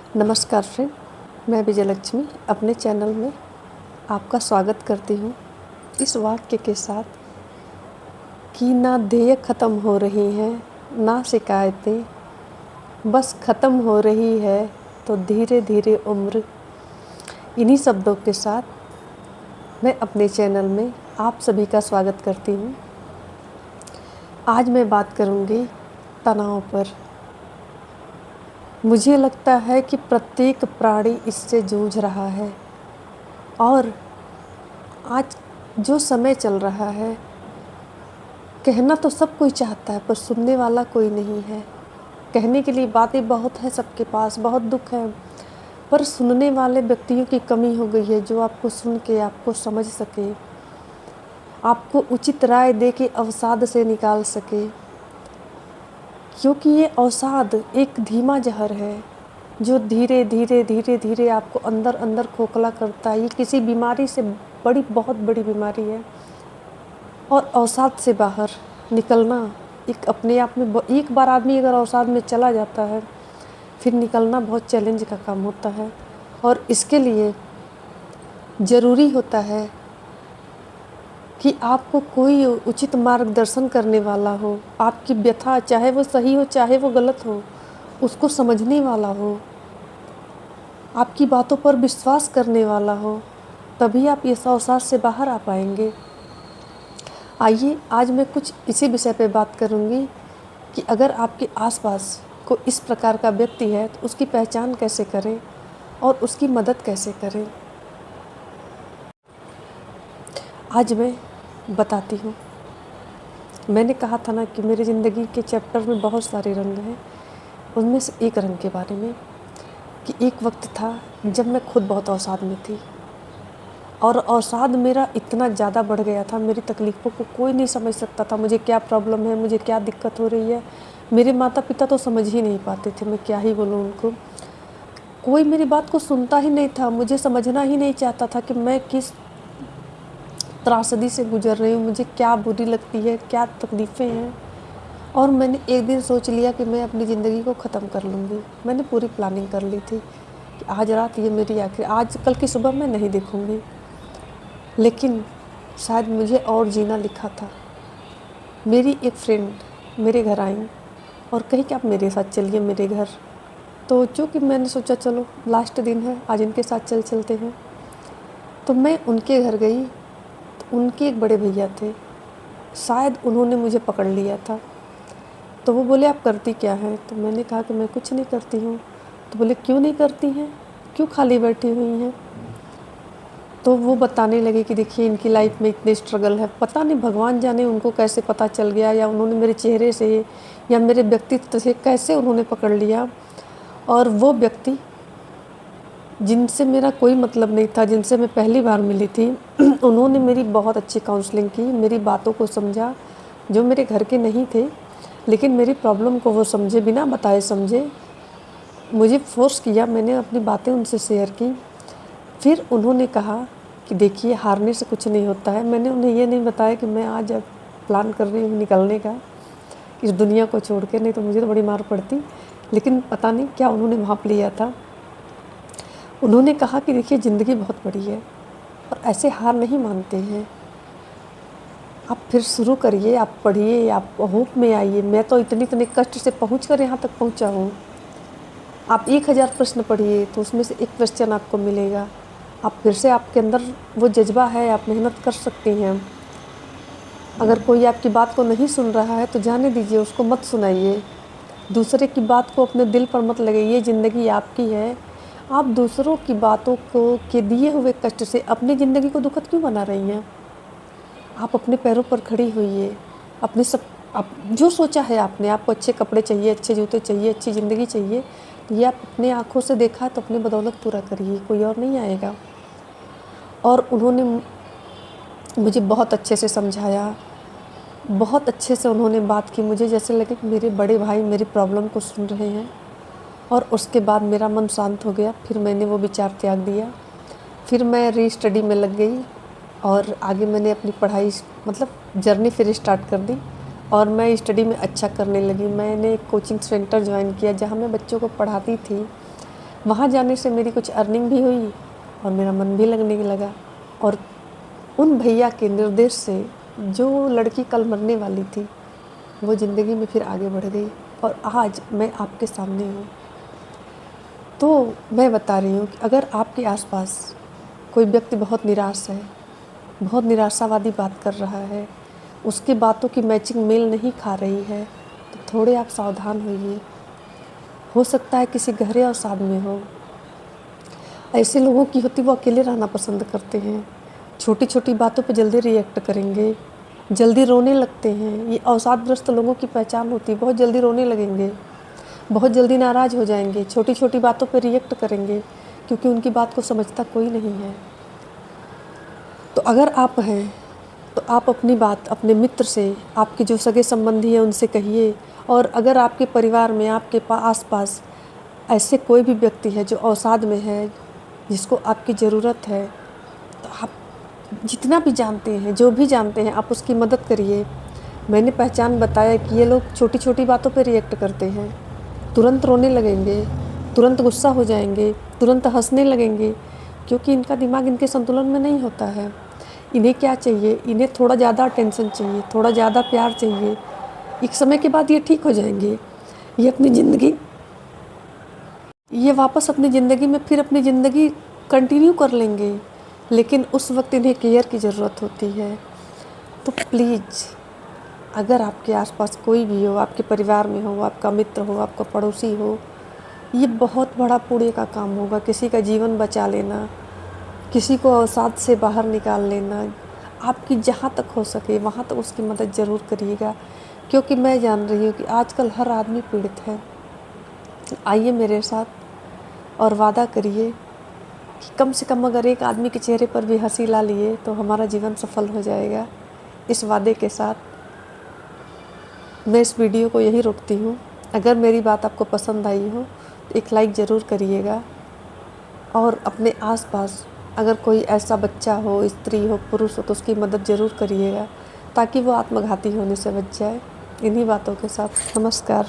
नमस्कार फ्रेंड, मैं विजयलक्ष्मी अपने चैनल में आपका स्वागत करती हूँ इस वाक्य के साथ कि ना ध्येय ख़त्म हो रही हैं ना शिकायतें, बस ख़त्म हो रही है तो धीरे धीरे उम्र। इन्हीं शब्दों के साथ मैं अपने चैनल में आप सभी का स्वागत करती हूँ। आज मैं बात करूँगी तनाव पर। मुझे लगता है कि प्रत्येक प्राणी इससे जूझ रहा है और आज जो समय चल रहा है, कहना तो सब कोई चाहता है पर सुनने वाला कोई नहीं है। कहने के लिए बातें बहुत है सबके पास, बहुत दुख है, पर सुनने वाले व्यक्तियों की कमी हो गई है जो आपको सुन के आपको समझ सके, आपको उचित राय दे के अवसाद से निकाल सके। क्योंकि ये अवसाद एक धीमा जहर है जो धीरे धीरे धीरे धीरे आपको अंदर अंदर खोखला करता है। ये किसी बीमारी से बहुत बड़ी बीमारी है और अवसाद से बाहर निकलना एक अपने आप में एक बार आदमी अगर अवसाद में चला जाता है फिर निकलना बहुत चैलेंज का काम होता है। और इसके लिए ज़रूरी होता है कि आपको कोई उचित मार्गदर्शन करने वाला हो, आपकी व्यथा चाहे वो सही हो चाहे वो गलत हो, उसको समझने वाला हो, आपकी बातों पर विश्वास करने वाला हो, तभी आप इस अवसाद से बाहर आ पाएंगे। आइए आज मैं कुछ इसी विषय पे बात करूँगी कि अगर आपके आसपास कोई इस प्रकार का व्यक्ति है तो उसकी पहचान कैसे करें और उसकी मदद कैसे करें। आज मैं बताती हूँ। मैंने कहा था ना कि मेरी ज़िंदगी के चैप्टर में बहुत सारे रंग हैं, उनमें से एक रंग के बारे में कि एक वक्त था जब मैं खुद बहुत अवसाद में थी और अवसाद मेरा इतना ज़्यादा बढ़ गया था, मेरी तकलीफ़ों को कोई नहीं समझ सकता था। मुझे क्या प्रॉब्लम है, मुझे क्या दिक्कत हो रही है, मेरे माता पिता तो समझ ही नहीं पाते थे। मैं क्या ही बोलूँ उनको, कोई मेरी बात को सुनता ही नहीं था, मुझे समझना ही नहीं चाहता था कि मैं किस त्रासदी से गुजर रही हूँ, मुझे क्या बुरी लगती है, क्या तकलीफ़ें हैं। और मैंने एक दिन सोच लिया कि मैं अपनी ज़िंदगी को ख़त्म कर लूँगी। मैंने पूरी प्लानिंग कर ली थी कि आज रात ये मेरी आखिर, आज कल की सुबह मैं नहीं देखूँगी। लेकिन शायद मुझे और जीना लिखा था। मेरी एक फ्रेंड मेरे घर आई और कही कि आप मेरे साथ चलिए मेरे घर। तो चूँकि मैंने सोचा चलो लास्ट दिन है, आज इनके साथ चलते हैं। तो मैं उनके घर गई तो उनके एक बड़े भैया थे, शायद उन्होंने मुझे पकड़ लिया था। तो वो बोले आप करती क्या हैं? तो मैंने कहा कि मैं कुछ नहीं करती हूँ। तो बोले क्यों नहीं करती हैं, क्यों खाली बैठी हुई हैं? तो वो बताने लगे कि देखिए इनकी लाइफ में इतने स्ट्रगल है, पता नहीं भगवान जाने उनको कैसे पता चल गया, या उन्होंने मेरे चेहरे से या मेरे व्यक्तित्व से कैसे उन्होंने पकड़ लिया। और वो व्यक्ति जिनसे मेरा कोई मतलब नहीं था, जिनसे मैं पहली बार मिली थी, उन्होंने मेरी बहुत अच्छी काउंसलिंग की, मेरी बातों को समझा, जो मेरे घर के नहीं थे लेकिन मेरी प्रॉब्लम को वो समझे, बिना बताए समझे, मुझे फ़ोर्स किया, मैंने अपनी बातें उनसे शेयर की। फिर उन्होंने कहा कि देखिए हारने से कुछ नहीं होता है। मैंने उन्हें ये नहीं बताया कि मैं आज अब प्लान कर रही हूँ निकलने का इस दुनिया को छोड़ के, नहीं तो मुझे तो बड़ी मार पड़ती। लेकिन पता नहीं क्या उन्होंने भांप लिया था। उन्होंने कहा कि देखिए ज़िंदगी बहुत बड़ी है और ऐसे हार नहीं मानते हैं, आप फिर शुरू करिए, आप पढ़िए, आप होप में आइए। मैं तो इतने कष्ट से पहुँच कर यहाँ तक पहुँचा हूँ। आप 1000 प्रश्न पढ़िए तो उसमें से एक क्वेश्चन आपको मिलेगा। आप फिर से, आपके अंदर वो जज्बा है, आप मेहनत कर सकती हैं। अगर कोई आपकी बात को नहीं सुन रहा है तो जाने दीजिए, उसको मत सुनाइए। दूसरे की बात को अपने दिल पर मत लगाइए, ज़िंदगी आपकी है। आप दूसरों की बातों को के दिए हुए कष्ट से अपनी ज़िंदगी को दुखद क्यों बना रही हैं? आप अपने पैरों पर खड़ी होइए। अपने सब, आप जो सोचा है आपने, आपको अच्छे कपड़े चाहिए, अच्छे जूते चाहिए, अच्छी ज़िंदगी चाहिए, तो ये आप अपने आँखों से देखा है तो अपनी बदौलत पूरा करिए, कोई और नहीं आएगा। और उन्होंने मुझे बहुत अच्छे से समझाया, बहुत अच्छे से उन्होंने बात की। मुझे जैसे लगे कि मेरे बड़े भाई मेरी प्रॉब्लम को सुन रहे हैं। और उसके बाद मेरा मन शांत हो गया। फिर मैंने वो विचार त्याग दिया। फिर मैं री-स्टडी में लग गई और आगे मैंने अपनी पढ़ाई, मतलब जर्नी फिर स्टार्ट कर दी और मैं स्टडी में अच्छा करने लगी। मैंने एक कोचिंग सेंटर ज्वाइन किया जहाँ मैं बच्चों को पढ़ाती थी। वहाँ जाने से मेरी कुछ अर्निंग भी हुई और मेरा मन भी लगने लगा। और उन भैया के निर्देश से जो लड़की कल मरने वाली थी वो ज़िंदगी में फिर आगे बढ़ गई और आज मैं आपके सामने हूँ। तो मैं बता रही हूँ कि अगर आपके आसपास कोई व्यक्ति बहुत निराश है, बहुत निराशावादी बात कर रहा है, उसकी बातों की मैचिंग मेल नहीं खा रही है, तो थोड़े आप सावधान होइए। हो सकता है किसी गहरे अवसाद में हो। ऐसे लोगों की होती वो अकेले रहना पसंद करते हैं, छोटी छोटी बातों पे जल्दी रिएक्ट करेंगे, जल्दी रोने लगते हैं। ये अवसादग्रस्त लोगों की पहचान होती है, बहुत जल्दी रोने लगेंगे, बहुत जल्दी नाराज़ हो जाएंगे, छोटी छोटी बातों पे रिएक्ट करेंगे क्योंकि उनकी बात को समझता कोई नहीं है। तो अगर आप हैं तो आप अपनी बात अपने मित्र से, आपके जो सगे संबंधी हैं उनसे कहिए। और अगर आपके परिवार में आपके आस-पास ऐसे कोई भी व्यक्ति है जो अवसाद में है, जिसको आपकी ज़रूरत है, तो आप जितना भी जानते हैं, जो भी जानते हैं, आप उसकी मदद करिए। मैंने पहचान बताया कि ये लोग छोटी छोटी बातों पर रिएक्ट करते हैं, तुरंत रोने लगेंगे, तुरंत गुस्सा हो जाएंगे, तुरंत हंसने लगेंगे, क्योंकि इनका दिमाग इनके संतुलन में नहीं होता है। इन्हें क्या चाहिए, इन्हें थोड़ा ज़्यादा अटेंशन चाहिए, थोड़ा ज़्यादा प्यार चाहिए। एक समय के बाद ये ठीक हो जाएंगे, ये अपनी ज़िंदगी, ये वापस अपनी ज़िंदगी में फिर अपनी ज़िंदगी कंटिन्यू कर लेंगे, लेकिन उस वक्त इन्हें केयर की ज़रूरत होती है। तो प्लीज़, अगर आपके आसपास कोई भी हो, आपके परिवार में हो, आपका मित्र हो, आपका पड़ोसी हो, ये बहुत बड़ा पुण्य का काम होगा किसी का जीवन बचा लेना, किसी को अवसाद से बाहर निकाल लेना। आपकी जहाँ तक हो सके वहाँ तक उसकी मदद ज़रूर करिएगा, क्योंकि मैं जान रही हूँ कि आजकल हर आदमी पीड़ित है। आइए मेरे साथ और वादा करिए कि कम से कम अगर एक आदमी के चेहरे पर भी हंसी ला लिए तो हमारा जीवन सफल हो जाएगा। इस वादे के साथ मैं इस वीडियो को यहीं रोकती हूँ। अगर मेरी बात आपको पसंद आई हो तो एक लाइक ज़रूर करिएगा, और अपने आसपास अगर कोई ऐसा बच्चा हो, स्त्री हो, पुरुष हो, तो उसकी मदद ज़रूर करिएगा ताकि वो आत्मघाती होने से बच जाए। इन्हीं बातों के साथ नमस्कार।